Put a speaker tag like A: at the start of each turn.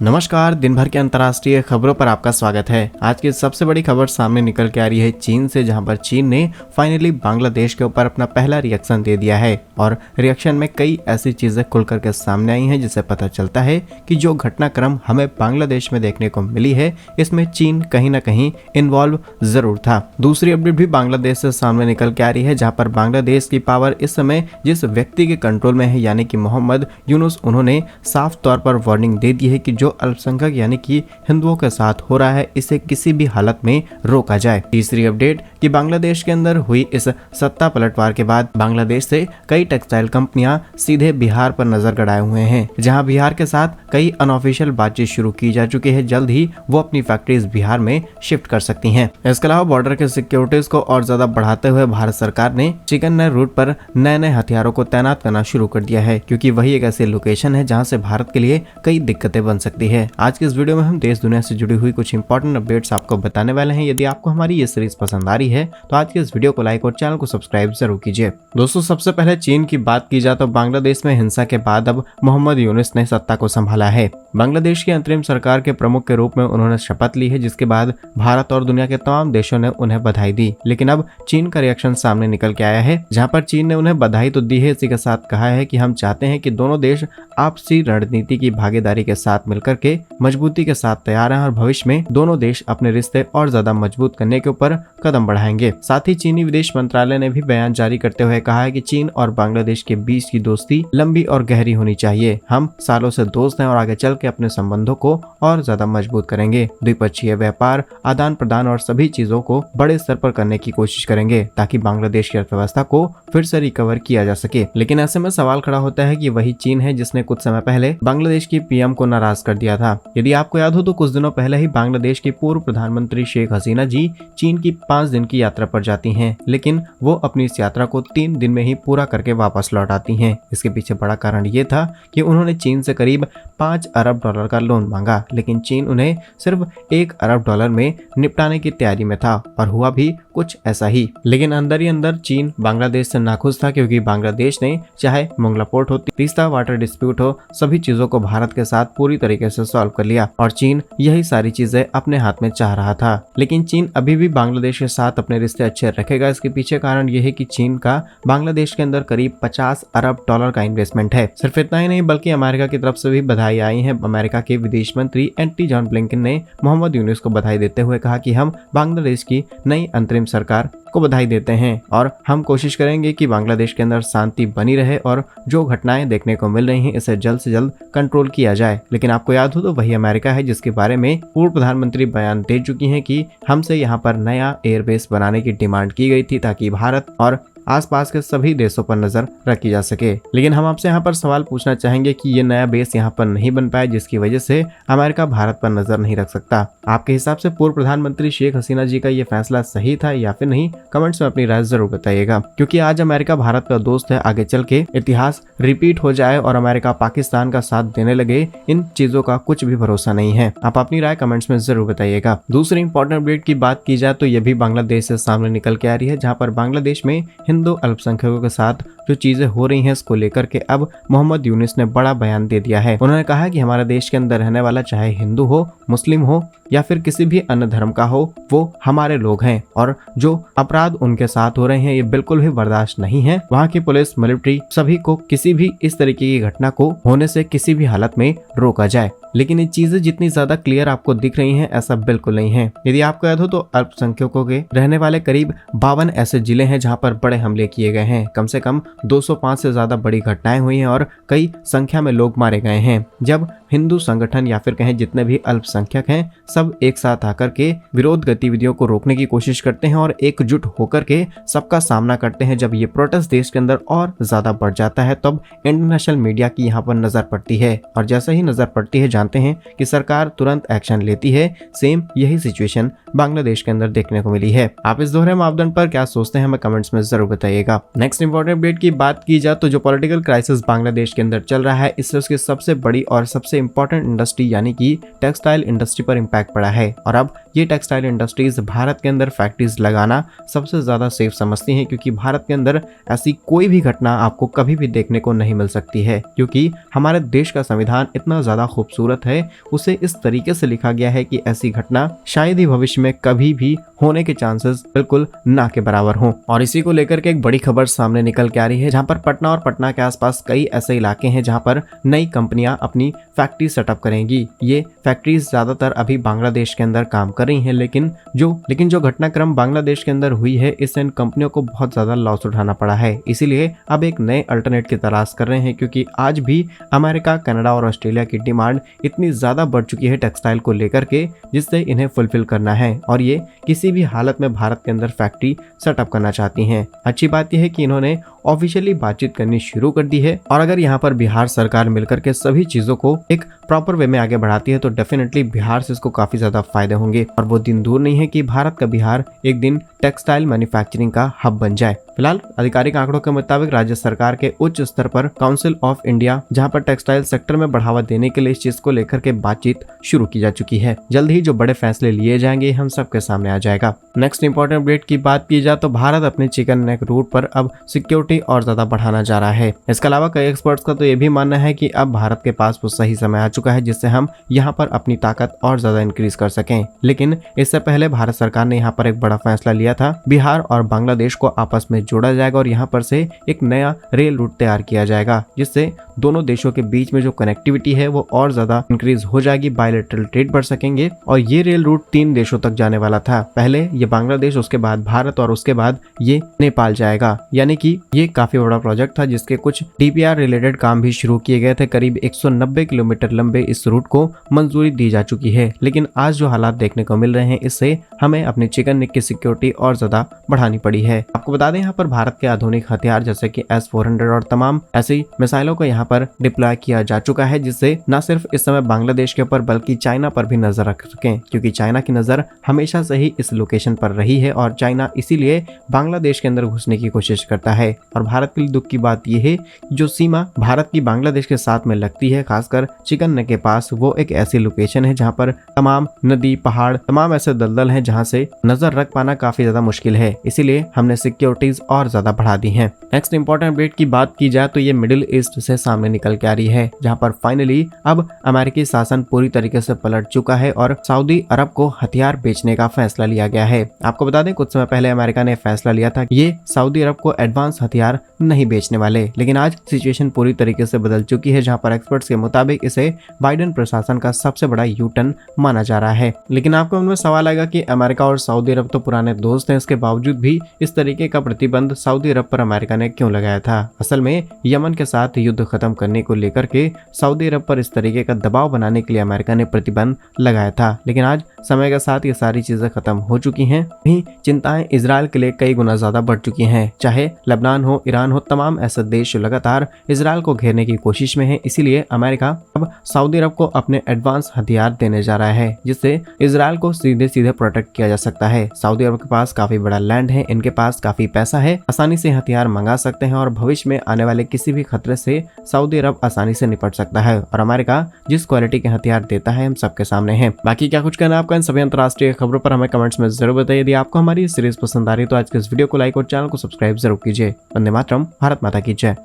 A: नमस्कार, दिन भर के अंतर्राष्ट्रीय खबरों पर आपका स्वागत है। आज की सबसे बड़ी खबर सामने निकल के आ रही है चीन से, जहां पर चीन ने फाइनली बांग्लादेश के ऊपर अपना पहला रिएक्शन दे दिया है और रिएक्शन में कई ऐसी चीजें खुल करके सामने आई हैं, जिससे पता चलता है कि जो घटनाक्रम हमें बांग्लादेश में देखने को मिली है, इसमें चीन कहीं ना कहीं इन्वॉल्व जरूर था। दूसरी अपडेट भी बांग्लादेश से सामने निकल के आ रही है, जहाँ पर बांग्लादेश की पावर इस समय जिस व्यक्ति के कंट्रोल में है, यानी कि मोहम्मद यूनुस, उन्होंने साफ तौर पर वार्निंग दे दी है कि जो अल्पसंख्यक यानी कि हिंदुओं के साथ हो रहा है, इसे किसी भी हालत में रोका जाए। तीसरी अपडेट कि बांग्लादेश के अंदर हुई इस सत्ता पलटवार के बाद बांग्लादेश से कई टेक्सटाइल कंपनियां सीधे बिहार पर नजर गड़ाए हुए हैं, जहां बिहार के साथ कई अनऑफिशियल बातचीत शुरू की जा चुकी है। जल्द ही वो अपनी फैक्ट्रीज बिहार में शिफ्ट कर सकती हैं। इसके अलावा बॉर्डर के सिक्योरिटीज को और ज्यादा बढ़ाते हुए भारत सरकार ने चिकन रूट पर नए नए हथियारों को तैनात करना शुरू कर दिया है, क्योंकि वही एक ऐसी लोकेशन है जहां से भारत के लिए कई दिक्कतें बन सकती है। आज के इस वीडियो में हम देश दुनिया से जुड़ी हुई कुछ इंपॉर्टेंट अपडेट्स आपको बताने वाले हैं। यदि आपको हमारी ये सीरीज पसंद आ रही है तो आज के इस वीडियो को लाइक और चैनल को सब्सक्राइब जरूर कीजिए। दोस्तों, सबसे पहले चीन की बात की जाए तो बांग्लादेश में हिंसा के बाद अब मोहम्मद यूनुस ने सत्ता को संभाला है। बांग्लादेश की अंतरिम सरकार के प्रमुख के रूप में उन्होंने शपथ ली है, जिसके बाद भारत और दुनिया के तमाम देशों ने उन्हें बधाई दी। लेकिन अब चीन का रिएक्शन सामने निकल के आया है, जहां पर चीन ने उन्हें बधाई तो दी है, इसी के साथ कहा है कि हम चाहते हैं कि दोनों देश आपसी रणनीति की भागीदारी के साथ मिलकर के मजबूती के साथ तैयार हैं और भविष्य में दोनों देश अपने रिश्ते और ज्यादा मजबूत करने के ऊपर कदम बढ़ाएंगे। साथ ही चीनी विदेश मंत्रालय ने भी बयान जारी करते हुए कहा है कि चीन और बांग्लादेश के बीच की दोस्ती लंबी और गहरी होनी चाहिए। हम सालों से दोस्त हैं और आगे चल के अपने संबंधों को और ज्यादा मजबूत करेंगे। द्विपक्षीय व्यापार, आदान प्रदान और सभी चीजों को बड़े स्तर पर करने की कोशिश करेंगे, ताकि बांग्लादेश की अर्थव्यवस्था को फिर से रिकवर किया जा सके। लेकिन ऐसे में सवाल खड़ा होता है कि वही चीन है जिसने कुछ समय पहले बांग्लादेश की पीएम को नाराज कर दिया था। यदि आपको याद हो तो कुछ दिनों पहले ही बांग्लादेश की पूर्व प्रधानमंत्री शेख हसीना जी चीन की 5 दिन की यात्रा पर जाती हैं, लेकिन वो अपनी इस यात्रा को 3 दिन में ही पूरा करके वापस लौट आती हैं। इसके पीछे बड़ा कारण ये था कि उन्होंने चीन से करीब $5 अरब का लोन मांगा, लेकिन चीन उन्हें सिर्फ $1 अरब में निपटाने की तैयारी में था और हुआ भी कुछ ऐसा ही। लेकिन अंदर ही अंदर चीन बांग्लादेश से नाखुश था, क्योंकि बांग्लादेश ने चाहे मोंगला पोर्ट हो, तीस्ता वाटर डिस्प्यूट हो, सभी चीजों को भारत के साथ पूरी तरीके से सॉल्व कर लिया और चीन यही सारी चीजें अपने हाथ में चाह रहा था। लेकिन चीन अभी भी बांग्लादेश के साथ अपने रिश्ते अच्छे रखेगा। इसके पीछे कारण यह है कि चीन का बांग्लादेश के अंदर करीब $50 अरब का इन्वेस्टमेंट है। सिर्फ इतना ही नहीं, बल्कि अमेरिका की तरफ से भी बधाई आई है। अमेरिका के विदेश मंत्री एंटी जॉन ब्लिंकन ने मोहम्मद यूनुस को बधाई देते हुए कहा कि हम बांग्लादेश की नई अंतरिम सरकार को बधाई देते हैं और हम कोशिश करेंगे कि बांग्लादेश के अंदर शांति बनी रहे और जो घटनाएं देखने को मिल रही हैं, इसे जल्द से जल्द कंट्रोल किया जाए। लेकिन आपको याद हो तो वही अमेरिका है जिसके बारे में पूर्व प्रधानमंत्री बयान दे चुकी हैं कि हमसे यहाँ पर नया एयरबेस बनाने की डिमांड की गई थी, ताकि भारत और आसपास के सभी देशों पर नजर रखी जा सके। लेकिन हम आपसे यहाँ पर सवाल पूछना चाहेंगे कि ये नया बेस यहाँ पर नहीं बन पाया, जिसकी वजह से अमेरिका भारत पर नजर नहीं रख सकता। आपके हिसाब से पूर्व प्रधानमंत्री शेख हसीना जी का ये फैसला सही था या फिर नहीं? कमेंट्स में अपनी राय जरूर बताइएगा, क्योंकि आज अमेरिका भारत का दोस्त है। आगे चल के इतिहास रिपीट हो जाए और अमेरिका पाकिस्तान का साथ देने लगे, इन चीजों का कुछ भी भरोसा नहीं है। आप अपनी राय कमेंट्स में जरूर बताइएगा। दूसरी इंपॉर्टेंट अपडेट की बात की जाए तो यह भी बांग्लादेश से सामने निकल के आ रही है, जहाँ पर बांग्लादेश में हिंदू अल्पसंख्यकों के साथ जो चीजें हो रही हैं, इसको लेकर के अब मोहम्मद यूनुस ने बड़ा बयान दे दिया है। उन्होंने कहा कि हमारे देश के अंदर रहने वाला चाहे हिंदू हो, मुस्लिम हो या फिर किसी भी अन्य धर्म का हो, वो हमारे लोग हैं और जो अपराध उनके साथ हो रहे हैं ये बिल्कुल भी बर्दाश्त नहीं है। वहाँ की पुलिस, मिलिट्री, सभी को किसी भी इस तरीके की घटना को होने से किसी भी हालत में रोका जाए। लेकिन ये चीजें जितनी ज्यादा क्लियर आपको दिख रही हैं, ऐसा बिल्कुल नहीं है। यदि आपको याद हो तो अल्पसंख्यकों के रहने वाले करीब 52 ऐसे जिले हैं जहां पर बड़े हमले किए गए हैं। कम से कम 205 से ज्यादा बड़ी घटनाएं हुई हैं और कई संख्या में लोग मारे गए हैं। जब हिंदू संगठन या फिर कहें जितने भी अल्पसंख्यक हैं, सब एक साथ आकर के विरोध गतिविधियों को रोकने की कोशिश करते हैं और एकजुट होकर के सबका सामना करते हैं। जब ये प्रोटेस्ट देश के अंदर और ज्यादा बढ़ जाता है, तब इंटरनेशनल मीडिया की यहाँ पर नजर पड़ती है और जैसे ही नजर पड़ती है, जानते हैं कि सरकार तुरंत एक्शन लेती है। सेम यही सिचुएशन बांग्लादेश के अंदर देखने को मिली है। आप इस दोहरे मापदंड पर क्या सोचते हैं, हमें कमेंट्स में जरूर बताइएगा। नेक्स्ट इंपॉर्टेंट अपडेट की बात की जाए तो जो पॉलिटिकल क्राइसिस बांग्लादेश के अंदर चल रहा है, इससे उसकी सबसे बड़ी और सबसे इंपॉर्टेंट इंडस्ट्री यानी कि टेक्सटाइल इंडस्ट्री पर इम्पैक्ट पड़ा है। और अब ये टेक्सटाइल इंडस्ट्रीज भारत के अंदर फैक्ट्रीज लगाना सबसे ज़्यादा सेफ समझती हैं, क्योंकि भारत के अंदर ऐसी कोई भी घटना आपको कभी भी देखने को नहीं मिल सकती है, क्योंकि हमारे देश का संविधान इतना ज़्यादा खूबसूरत है, उसे इस तरीके से लिखा गया है कि ऐसी घटना शायद ही भविष्य में कभी भी होने के चांसेस बिल्कुल ना के बराबर हों। और इसी को लेकर के एक बड़ी खबर सामने निकल के आ रही है, जहां पर पटना और पटना के आसपास कई ऐसे इलाके हैं जहां पर नई कंपनियां अपनी फैक्ट्री सेटअप करेंगी। ये फैक्ट्रीज ज्यादातर अभी बांग्लादेश के अंदर काम कर रही हैं, लेकिन जो घटनाक्रम बांग्लादेश के अंदर हुई है, इससे इन कंपनियों को बहुत ज्यादा लॉस उठाना पड़ा है। इसीलिए अब एक नए अल्टरनेट की तलाश कर रहे हैं, क्योंकि आज भी अमेरिका, कनाडा और ऑस्ट्रेलिया की डिमांड इतनी ज्यादा बढ़ चुकी है टेक्सटाइल को लेकर के, जिससे इन्हें फुलफिल करना है और ये किसी भी हालत में भारत के अंदर फैक्ट्री सेटअप करना चाहती हैं। अच्छी बात यह है कि इन्होंने ऑफिशियली बातचीत करनी शुरू कर दी है, और अगर यहाँ पर बिहार सरकार मिलकर के सभी चीजों को एक प्रॉपर वे में आगे बढ़ाती है तो डेफिनेटली बिहार से इसको काफी ज्यादा फायदे होंगे। और वो दिन दूर नहीं है कि भारत का बिहार एक दिन टेक्सटाइल मैन्युफैक्चरिंग का हब बन जाए। फिलहाल आधिकारिक आंकड़ों के मुताबिक राज्य सरकार के उच्च स्तर पर काउंसिल ऑफ इंडिया, जहां पर टेक्सटाइल सेक्टर में बढ़ावा देने के लिए इस चीज को लेकर के बातचीत शुरू की जा चुकी है। जल्द ही जो बड़े फैसले लिए जाएंगे हम सबके सामने आ जाएगा। नेक्स्ट इंपॉर्टेंट अपडेट की बात की जाए तो भारत अपने चिकन नेक रूट पर अब सिक्योरिटी और ज्यादा बढ़ाना जा रहा है। इसके अलावा कई एक्सपर्ट्स का तो ये भी मानना है कि अब भारत के पास वो सही समय आ चुका है जिससे हम यहाँ पर अपनी ताकत और ज्यादा इंक्रीज कर सकें। लेकिन इससे पहले भारत सरकार ने यहाँ पर एक बड़ा फैसला लिया था, बिहार और बांग्लादेश को आपस में जोड़ा जाएगा और यहाँ पर से एक नया रेल रूट तैयार किया जाएगा, जिससे दोनों देशों के बीच में जो कनेक्टिविटी है वो और ज्यादा इंक्रीज हो जाएगी, बायलैटरल ट्रेड बढ़ सकेंगे। और ये रेल रूट 3 देशों तक जाने वाला था, पहले ये बांग्लादेश, उसके बाद भारत और उसके बाद ये नेपाल जाएगा। यानी कि ये काफी बड़ा प्रोजेक्ट था जिसके कुछ डीपीआर रिलेटेड काम भी शुरू किए गए थे। करीब 190 किलोमीटर लंबे इस रूट को मंजूरी दी जा चुकी है। लेकिन आज जो हालात देखने को मिल रहे हैं, इससे हमें अपने चिकन नेक की सिक्योरिटी और ज्यादा बढ़ानी पड़ी है। आपको बता दें यहाँ पर भारत के आधुनिक हथियार जैसे कि S-400 और तमाम ऐसी मिसाइलों को यहाँ पर डिप्लॉय किया जा चुका है, जिससे न सिर्फ इस समय बांग्लादेश के ऊपर बल्कि चाइना पर भी नजर रख सकें, क्योंकि चाइना की नजर हमेशा से ही इस लोकेशन पर रही है और चाइना इसीलिए बांग्लादेश के अंदर घुसने की कोशिश करता है। और भारत के लिए दुख की बात यह है, जो सीमा भारत की बांग्लादेश के साथ में लगती है, खासकर चिकन नेक के पास, वो एक ऐसी लोकेशन है जहाँ पर तमाम नदी, पहाड़, तमाम ऐसे दलदल हैं जहाँ से नजर रख पाना काफी ज्यादा मुश्किल है। इसीलिए हमने सिक्योरिटीज और ज्यादा बढ़ा दी हैं। नेक्स्ट इंपॉर्टेंट अपडेट की बात की जाए तो ये मिडिल ईस्ट से सामने निकल के आ रही है, जहाँ पर फाइनली अब अमेरिकी शासन पूरी तरीके से पलट चुका है और सऊदी अरब को हथियार बेचने का फैसला लिया गया है। आपको बता दें कुछ समय पहले अमेरिका ने फैसला लिया था कि ये सऊदी अरब को एडवांस हथियार नहीं बेचने वाले, लेकिन आज सिचुएशन पूरी तरीके से बदल चुकी है, जहाँ पर एक्सपर्ट्स के मुताबिक इसे बाइडेन प्रशासन का सबसे बड़ा यू टर्न माना जा रहा है। लेकिन आपको मन में सवाल आएगा कि अमेरिका और सऊदी अरब तो पुराने दोस्त हैं, इसके बावजूद भी इस तरीके का प्रतिबंध सऊदी अरब पर अमेरिका ने क्यों लगाया था। असल में यमन के साथ युद्ध खत्म करने को लेकर के सऊदी अरब पर इस तरीके का दबाव बनाने के लिए अमेरिका ने प्रतिबंध लगाया था, लेकिन आज समय के साथ ये सारी चीजें खत्म हो चुकी हैं। वहीं चिंताएं इजराइल के लिए कई गुना ज्यादा बढ़ चुकी हैं, चाहे लेबनान हो, ईरान हो, तमाम ऐसे देश लगातार इजराइल को घेरने की कोशिश में है। इसीलिए अमेरिका अब सऊदी अरब को अपने एडवांस हथियार देने जा रहा है, जिससे इजराइल को सीधे सीधे प्रोटेक्ट किया जा सकता है। सऊदी अरब के पास काफी बड़ा लैंड है, इनके पास काफी पैसा है, आसानी से हथियार मंगा सकते हैं और भविष्य में आने वाले किसी भी खतरे से सऊदी अरब आसानी से निपट सकता है। और अमेरिका जिस क्वालिटी के हथियार देता है हम सबके सामने है। बाकी क्या कुछ कहना आपका इन सभी अंतरराष्ट्रीय खबरों पर हमें कमेंट्स में जरूर बताइए। यदि आपको हमारी सीरीज पसंद आ रही तो आज के इस वीडियो को लाइक और चैनल को सब्सक्राइब जरूर कीजिए। वंदे मातरम, भारत माता की जय।